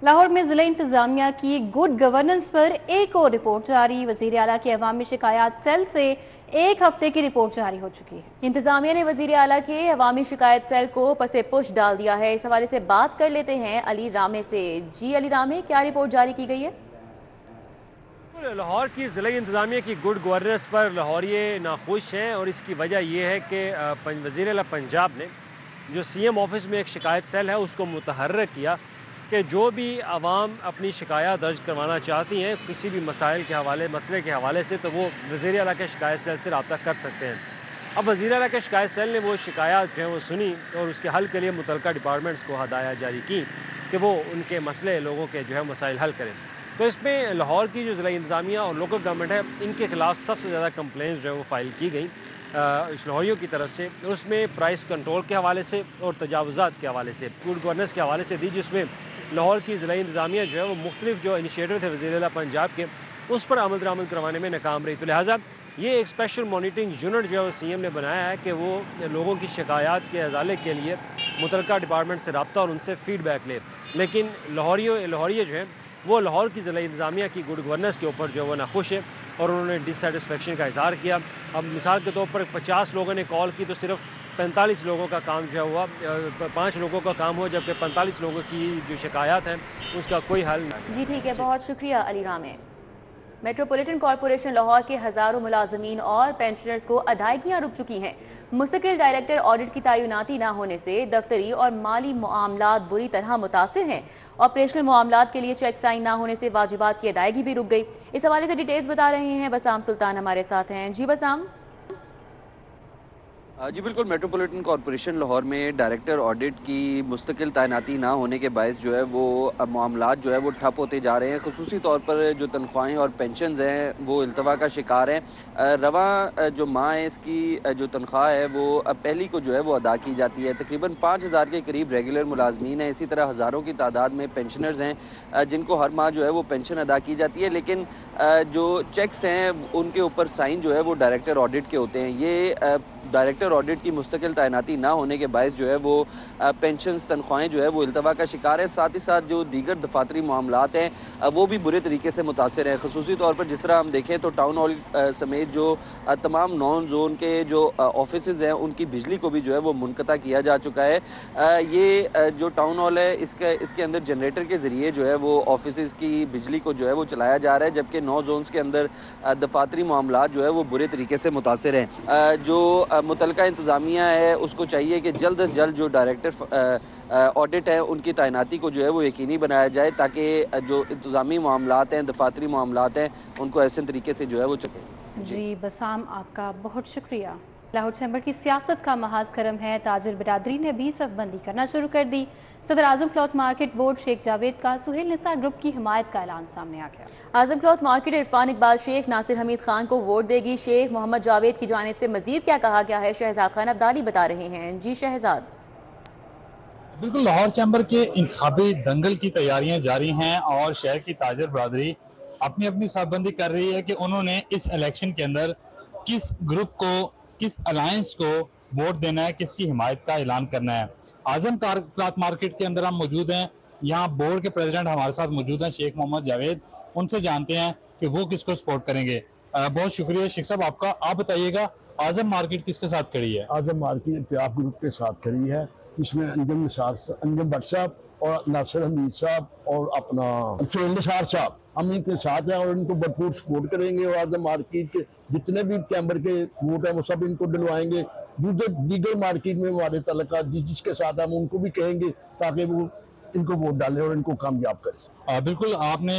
लाहौर में जिला इंतजामिया की गुड गवर्नेंस पर एक और रिपोर्ट जारी। वजीर आला के अवामी शिकायत सेल से एक हफ्ते की रिपोर्ट जारी हो चुकी है। इंतजामिया ने वजीर आला के अवामी शिकायत सेल को पसे पुश डाल दिया है। इस हवाले से बात कर लेते हैं अली रामे से। जी अली रामे, क्या रिपोर्ट जारी की गई है? लाहौर की ज़िला इंतज़ामिया की गुड गवर्नेंस पर लाहौरिये नाखुश हैं और इसकी वजह यह है कि वज़ीर आला पंजाब ने जो CM ऑफिस में एक शिकायत सेल है उसको मुतहर्रिक किया कि जो भी आवाम अपनी शिकायत दर्ज करवाना चाहती हैं किसी भी मसाइल के हवाले मसले के हवाले से, तो वो वज़ीर आला के शिकायत सेल से रब्ता कर सकते हैं। अब वज़ीर आला के शिकायत सेल ने वो शिकायत जो है वो सुनी और उसके हल के लिए मुतल्लिका डिपार्टमेंट्स को हदायत जारी की कि वो उनके मसले लोगों के जो है मसाइल हल करें। तो इसमें लाहौर की जो ज़िला इंतज़ामिया और लोकल गवर्नमेंट है इनके ख़िलाफ़ सबसे ज़्यादा कंप्लेंट्स जो है वो फ़ाइल की गई लाहौरियों की तरफ से। उसमें प्राइस कंट्रोल के हवाले से और तजावुज़ात के हवाले से, गुड गवर्नेंस के हवाले से दी, जिसमें लाहौर की ज़िला इंतज़ामिया जो है वो मुख्तलिफ जो इनिशिएटिव थे वज़ीर आला पंजाब के उस पर अमल दरामद करवाने में नाकाम रही। तो लिहाजा ये एक स्पेशल मॉनिटरिंग यूनिट जो है वो CM ने बनाया है कि वो लोगों की शिकायत के अजाले के लिए मुतल्लिका डिपार्टमेंट से रब्ता और उनसे फ़ीडबैक ले। लेकिन लाहौरिये जो हैं वो लाहौर की ज़िला इंतज़ामिया की गुड गवर्नेंस के ऊपर जो है वो नाखुश है और उन्होंने डिससेटिस्फेक्शन का इज़हार किया। अब मिसाल के तौर पर 50 लोगों ने कॉल की तो सिर्फ 45 लोगों का काम जो हुआ, 5 लोगों का काम हुआ, जबकि 45 लोगों की जो शिकायत हैं उसका कोई हल नहीं। जी ठीक है, बहुत शुक्रिया अली रामे। मेट्रोपॉलिटन कॉरपोरेशन लाहौर के हज़ारों मुलाजमीन और पेंशनर्स को अदायगियाँ रुक चुकी हैं। मुस्तकिल डायरेक्टर ऑडिट की तैनाती न होने से दफ्तरी और माली मामलात बुरी तरह मुतासिर हैं। ऑपरेशनल मामलात के लिए चेक साइन न होने से वाजिबात की अदायगी भी रुक गई। इस हवाले से डिटेल्स बता रहे हैं बसाम सुल्तान हमारे साथ हैं। जी बसाम। जी बिल्कुल, मेट्रोपॉलिटन कॉरपोरेशन लाहौर में डायरेक्टर ऑडिट की मुस्तकिल तैनाती ना होने के बायस जो है वो मामलात जो है वो ठप होते जा रहे हैं। ख़ुसूसी तौर पर जो तनख्वाहें और पेंशन्स हैं वो इल्तवा का शिकार हैं। रवा जो माह है इसकी जो तनख्वाह है वो पहली को जो है वो अदा की जाती है। तकरीबन 5000 के करीब रेगुलर मुलाजमीन हैं। इसी तरह हज़ारों की तादाद में पेंशनर्स हैं जिनको हर माह जो है वो पेंशन अदा की जाती है। लेकिन जो चेक्स हैं उनके ऊपर साइन जो है वो डायरेक्टर ऑडिट के होते हैं। ये डायरेक्टर ऑडिट की मुस्तकिल तैनाती ना होने के बायस जो है वो पेंशन्स तनख्वाहें जो है वो इल्तवा का शिकार है। साथ ही साथ जो दीगर दफातरी मामलात हैं वो भी बुरे तरीके से मुतासर हैं। ख़ुसूसी तौर पर जिस तरह हम देखें तो टाउन हॉल समेत जो तमाम नॉन जोन के जो ऑफिसेज हैं उनकी बिजली को भी जो है वो मुनक़ता किया जा चुका है। ये जो टाउन हॉल है इसके अंदर जनरेटर के ज़रिए जो है वो ऑफिसेज की बिजली को जो है वो चलाया जा रहा है, जबकि 9 जोन्स के अंदर दफातरी मामलात जो है वो बुरे तरीके से मुतासर हैं। जो मुतल्लिका इंतज़ामिया है उसको चाहिए कि जल्द से जल्द जो डायरेक्टर ऑडिट है उनकी तैनाती को जो है वो यकीनी बनाया जाए ताकि जो इंतज़ामी मामलात हैं, दफातरी मामलात हैं, उनको ऐसे तरीके से जो है वो चले। जी बसाम, आपका बहुत शुक्रिया। लाहौर चैम्बर की सियासत का महाज करम है। ताजिर बिरादरी ने भी सफबंदी करना शुरू कर दी। सदर आजम cloth market board Sheikh Javed का सुहेल निसार ग्रुप की हिमायत का ऐलान सामने आ गया। आजम क्लॉथ मार्केट इरफान इकबाल शेख नासिर हमीद खान को वोट देगी। शेख मोहम्मद जावेद की जानिब से मजीद क्या कहा गया है, शहजाद खान अब्दाली बता रहे हैं। जी शहजाद। बिल्कुल, लाहौर चैम्बर के इंतखाबी दंगल की तैयारियां जारी हैं और शहर की ताजर बरादरी अपनी अपनी साफबंदी कर रही है कि उन्होंने इस इलेक्शन के अंदर किस ग्रुप को, किस अलायंस को वोट देना है, किसकी हिमायत का ऐलान करना है। आजम क्लॉथ मार्केट के अंदर हम मौजूद हैं। यहाँ बोर्ड के प्रेसिडेंट हमारे साथ मौजूद हैं शेख मोहम्मद जावेद। उनसे जानते हैं कि वो किसको सपोर्ट करेंगे। बहुत शुक्रिया शेख साहब आपका। आप बताइएगा आजम मार्केट किसके साथ खड़ी है? आजम मार्केट प्याफ ग्रुप के साथ खड़ी है। इसमें अंजम भट्ट साहब और नासिर हमीद साहब और अपना सुहेल निसार साहब, हम इनके साथ हैं और इनको भरपूर सपोर्ट करेंगे। और आजम मार्केट के जितने भी चैम्बर के वोट हैं वो सब इनको दिलवाएंगे। दीगर मार्केट में हमारे तलका जिसके साथ हम उनको भी कहेंगे ताकि वो इनको वोट डालें और इनको कामयाब करें। बिल्कुल, आपने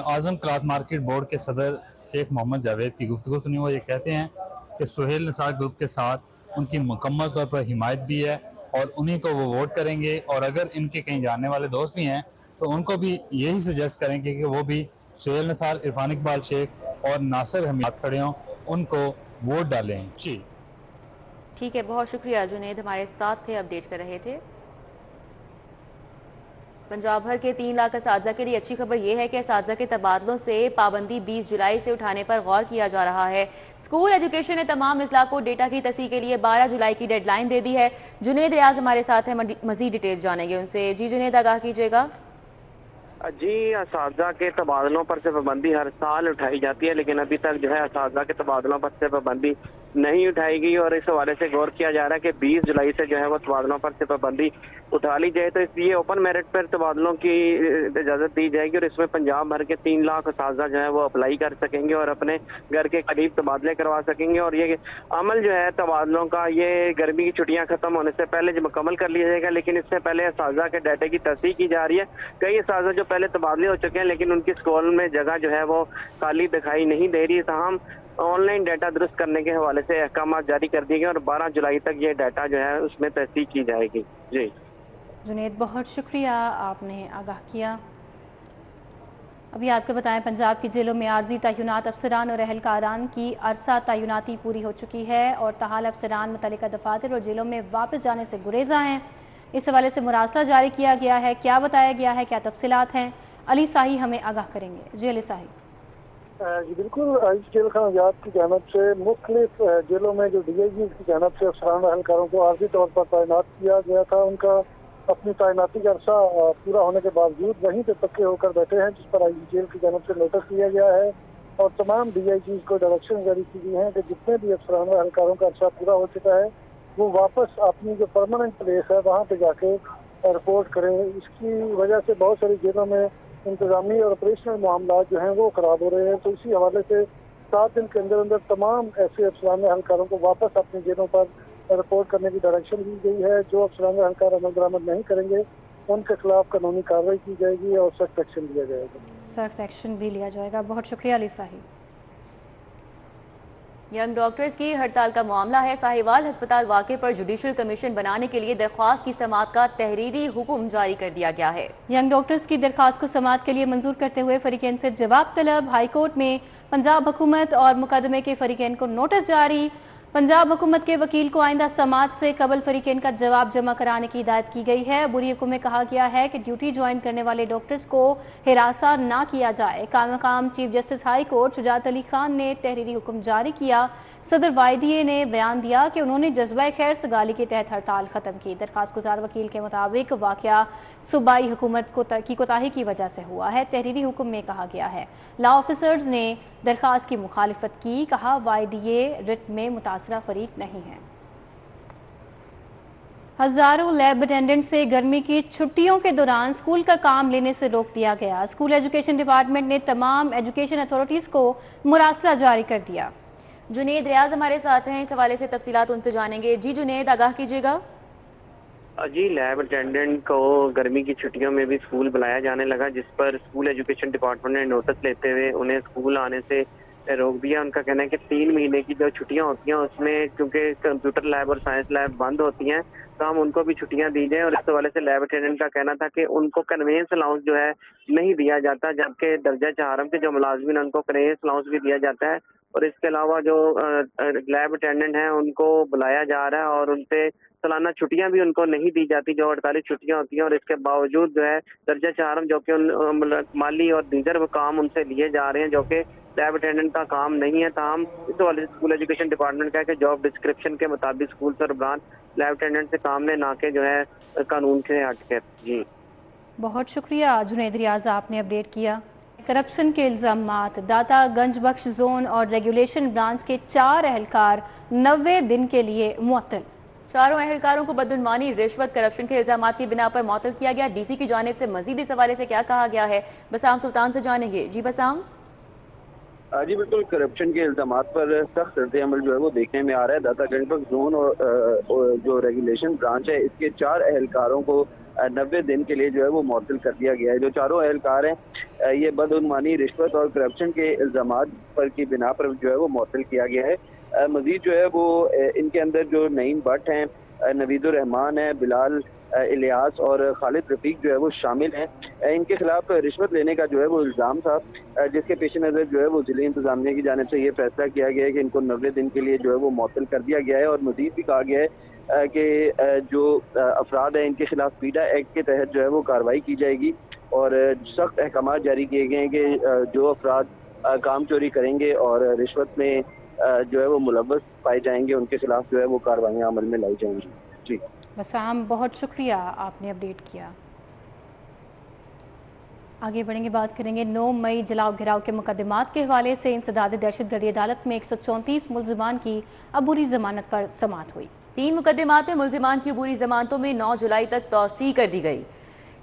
आजम क्लॉथ मार्केट बोर्ड के सदर शेख मोहम्मद जावेद की गुफ्तगू सुनी। वो ये कहते हैं कि सुहेल निसार ग्रुप के साथ उनकी मुकम्मल तौर पर हिमायत भी है और उन्हीं को वो वोट करेंगे। और अगर इनके कहीं जानने वाले दोस्त भी हैं तो उनको भी यही सजेस्ट करेंगे कि वो भी सुहेल निसार, इरफान इकबाल शेख और नासिर हमीद खड़े हों, उनको वोट डालें। जी ठीक है, बहुत शुक्रिया। जुनेद हमारे साथ थे, अपडेट कर रहे थे। पंजाब भर के 3 लाख असातिज़ा के लिए अच्छी खबर यह है कि असातिज़ा के तबादलों से पाबंदी 20 जुलाई से उठाने पर गौर किया जा रहा है। स्कूल एजुकेशन ने तमाम अजला को डेटा की तस्दीक के लिए 12 जुलाई की डेडलाइन दे दी है। जुनेद रियाज हमारे साथ है, मजीद डिटेल्स जानेंगे उनसे। जी जुनेद, आगाह कीजिएगा। जी, असातिज़ा के तबादलों पर से पाबंदी हर साल उठाई जाती है, लेकिन अभी तक जो है असातिज़ा के तबादलों पर से पाबंदी नहीं उठाई गई और इस हवाले से गौर किया जा रहा है कि 20 जुलाई से जो है वो तबादलों पर से पाबंदी उठा ली जाए। तो इसलिए ओपन मेरिट पर तबादलों की इजाज़त दी जाएगी और इसमें पंजाब भर के 3 लाख असातिज़ा जो है वो अप्लाई कर सकेंगे और अपने घर के करीब तबादले करवा सकेंगे। और ये अमल जो है तबादलों का ये गर्मी की छुट्टियाँ खत्म होने से पहले जो मुकम्मल कर लिया जाएगा, लेकिन इससे पहले असातिज़ा के डाटे की तस्दीक की जा रही है। कई असातिज़ा जो पहले तबादले हो चुके हैं लेकिन उनकी स्कूल में जगह जो है वो खाली दिखाई नहीं दे रही। ताहम ऑनलाइन डाटा दुरुस्त करने के हवाले से अहकाम जारी कर दिए गए और 12 जुलाई तक ये डाटा जो है उसमें तस्दीक की जाएगी। जी जुनेद, बहुत शुक्रिया, आपने आगाह किया। अभी आपको बताएं, पंजाब की जेलों में आर्जी तैनात अफसरान और अहलकारान की अरसा तैनाती पूरी हो चुकी है और ताहाल अफसरान मुतल्लिका दफातर और जेलों में वापस जाने से गुरेजा हैं। इस हवाले से मुरासला जारी किया गया है। क्या बताया गया है, क्या तफसीलात हैं, अली साही हमें आगाह करेंगे। जी अली साही। जी बिल्कुल, इस जेल खानाजात की जानब से मुख्तलिफ जेलों में जो DIG की जानब से अफसरान अहलकारों को आर्जी तौर पर तैनात किया गया था, उनका अपनी तैनाती का अरसा पूरा होने के बावजूद वहीं पे पक्के होकर बैठे हैं, जिस पर IG जेल की जानब से नोटिस दिया गया है और तमाम DIG को डायरेक्शन जारी की गई है कि जितने भी अफसरान अहलकारों का अरसा पूरा हो चुका है वो वापस अपनी जो परमानेंट प्लेस है वहाँ पे जाके रिपोर्ट करें। इसकी वजह से बहुत सारी जेलों में इंतजामी और ऑपरेशनल मामला जो हैं वो खराब हो रहे हैं। तो इसी हवाले से 7 दिन के अंदर अंदर तमाम ऐसे अफसरान अहलकारों को वापस अपनी जेलों पर रिपोर्ट करने की डायरेक्शन दी गई है। जो अफसरान अहलकार अमल दरामद नहीं करेंगे उनके खिलाफ कानूनी कार्रवाई की जाएगी और सख्त एक्शन लिया जाएगा। सख्त एक्शन भी लिया जाएगा। बहुत शुक्रिया अली साही। यंग डॉक्टर्स की हड़ताल का मामला है। साहिवाल अस्पताल वाक़े पर जुडिशल कमीशन बनाने के लिए दरख्वास्त की समाअत का तहरीरी हुक्म जारी कर दिया गया है। यंग डॉक्टर्स की दरख्वास्त को समाअत के लिए मंजूर करते हुए फरीकैन से जवाब तलब। हाईकोर्ट में पंजाब हुकूमत और मुकदमे के फरीकैन को नोटिस जारी। पंजाब हुकूमत के वकील को आइंदा समाअत से कबल फरीकैन का जवाब जमा कराने की हिदायत की गई है। बुरी हुक्म में कहा गया है कि ड्यूटी ज्वाइन करने वाले डॉक्टर्स को हिरासा ना किया जाए। कामकाम chief justice high court Shujaat Ali Khan ने तहरीरी हुक्म जारी किया। सदर वाइदिये ने बयान दिया कि उन्होंने जज्बा खैर सगाली के तहत हड़ताल खत्म की। दरखास्त गुजार वकील के मुताबिक वाकया सूबाई हुकूमत की कोताही की वजह से हुआ है। तहरीरी हुक्म में कहा गया है लॉ ऑफिसर्स ने दरखास्त की मुखालिफत की। कहा वाइदिये रिट में मुतासरा फरीक नहीं है। हजारों लैब अटेंडेंट से गर्मी की छुट्टियों के दौरान स्कूल का काम लेने से रोक दिया गया। स्कूल एजुकेशन डिपार्टमेंट ने तमाम एजुकेशन अथॉरिटीज को मुरासला जारी कर दिया। जुनेद रियाज हमारे साथ हैं, इस हवाले से तफसीलात उनसे जानेंगे। जी जुनेद, आगाह कीजिएगा। जी, लैब अटेंडेंट को गर्मी की छुट्टियों में भी स्कूल बुलाया जाने लगा, जिस पर स्कूल एजुकेशन डिपार्टमेंट ने नोटिस लेते हुए उन्हें स्कूल आने से रोक दिया। उनका कहना है कि 3 महीने की जो छुट्टियां होती हैं उसमें क्योंकि कंप्यूटर लैब और साइंस लैब बंद होती हैं तो हम उनको भी छुट्टियां दी जाएं। और इस हवाले से लैब अटेंडेंट का कहना था कि उनको कन्वेंस अलाउंस जो है नहीं दिया जाता, जबकि दर्जा चारम के जो मुलाजमीन उनको कन्वेंस अलाउंस भी दिया जाता है। और इसके अलावा जो लैब अटेंडेंट हैं उनको बुलाया जा रहा है और उनसे सालाना छुट्टियां भी उनको नहीं दी जाती जो 48 छुट्टियां होती हैं। और इसके बावजूद जो है दर्जा चारम जो कि उन माली और दीगर काम उनसे लिए जा रहे हैं जो कि लैब अटेंडेंट का काम नहीं है। ताहम इस वाले स्कूल एजुकेशन डिपार्टमेंट का कि जॉब डिस्क्रिप्शन के मुताबिक स्कूल सरबरान लैब अटेंडेंट से काम में ना के जो है कानून से हट के। जी बहुत शुक्रिया जुनेद रियाज, आपने अपडेट किया। करप्शन के इल्जामात, दाता गंज बख्श जोन और रेगुलेशन ब्रांच के 4 अहलकार 90 दिन के लिए मुअत्तल। चारों अहलकारों को बदउनवानी, रिश्वत, करप्शन के इल्जामात की बिना पर मुअत्तल किया गया। DC की जानिब से मजीद इस हवाले से क्या कहा गया है, बसाम सुल्तान से जानेंगे। जी बसाम। जी बिल्कुल, करप्शन के इल्जामात पर सख्त रद्द-ए-अमल जो है वो देखने में आ रहा है। दाता गंज बख्श जोन और जो रेगुलेशन ब्रांच है इसके 4 अहलकारों को 90 दिन के लिए जो है वो मुअत्तल कर दिया गया है। जो चारों अहलकार हैं ये बदउनवानी, रिश्वत और करप्शन के इल्जामात पर की बिना पर जो है वो मुअत्तल किया गया है। मजीद जो है वो इनके अंदर जो नईम भट्ट हैं, नवीदुर रहमान है, बिलाल इलियास और खालिद रफीक जो है वो शामिल हैं। इनके खिलाफ रिश्वत लेने का जो है वो इल्ज़ाम था, जिसके पेश नज़र जो है वो जिले इंतजामिया की जानिब से ये फैसला किया गया है कि इनको 90 दिन के लिए जो है वो मुअत्तल कर दिया गया है। और मजीद भी कहा गया है कि जो अफराद हैं इनके खिलाफ पीडा एक्ट के तहत जो है वो कार्रवाई की जाएगी और सख्त अहकाम जारी किए गए हैं कि जो अफराद काम चोरी करेंगे और रिश्वत में जो है वो मुलव्वस पाए जाएंगे उनके खिलाफ जो है वो कार्रवाइयाँ अमल में लाई जाएंगी। जी बसाम, बहुत शुक्रिया, आपने अपडेट किया। आगे बढ़ेंगे, बात करेंगे 9 मई जलाओ घिराव के मुकदमात के हवाले से। इंसदाद दहशतगर्दी अदालत में 134 मुल्जिमान की अबूरी जमानत पर समाअत हुई। 3 मुकदमात में मुल्जिमान की अबूरी जमानतों में 9 जुलाई तक तौसीह कर दी गई।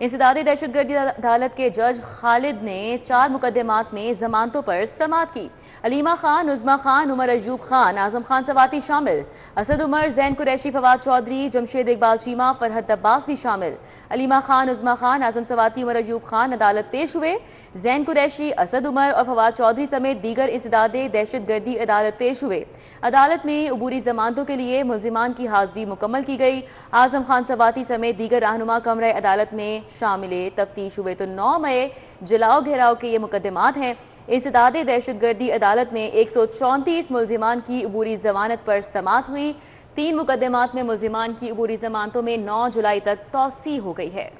इंसदाद दहशतगर्दी अदालत के जज खालिद ने 4 मुकदमात में जमानतों पर समाअत की। अलीमा खान, उज़मा खान, उमर अयूब खान, आजम खान सवाती शामिल। असद उमर, जैन कुरैशी, फवाद चौधरी, जमशेद इकबाल चीमा, फरहत अब्बास भी शामिल। अलीमा खान, उज़मा खान, आजम सवाती, उमर अयूब खान अदालत पेश हुए। जैन कुरैशी, असद उमर और फवाद चौधरी समेत दीगर इंसदाद दहशतगर्दी अदालत पेश हुए। अदालत में अबूरी जमानतों के लिए मुल्जिमान की हाजिरी मुकम्मल की गई। आजम खान सवाती समेत दीगर रहनुमा कमरे अदालत में शामिल तफ्तीश हुए। तो 9 मई जलाओ घेराव के ये मुकदमात हैं। इंसदाद दहशतगर्दी अदालत में 134 मुल्जिमान की अबूरी जमानत पर समाअत हुई। 3 मुकदमात में मुल्जिमान की अबूरी जमानतों में 9 जुलाई तक तौसीह हो गई है।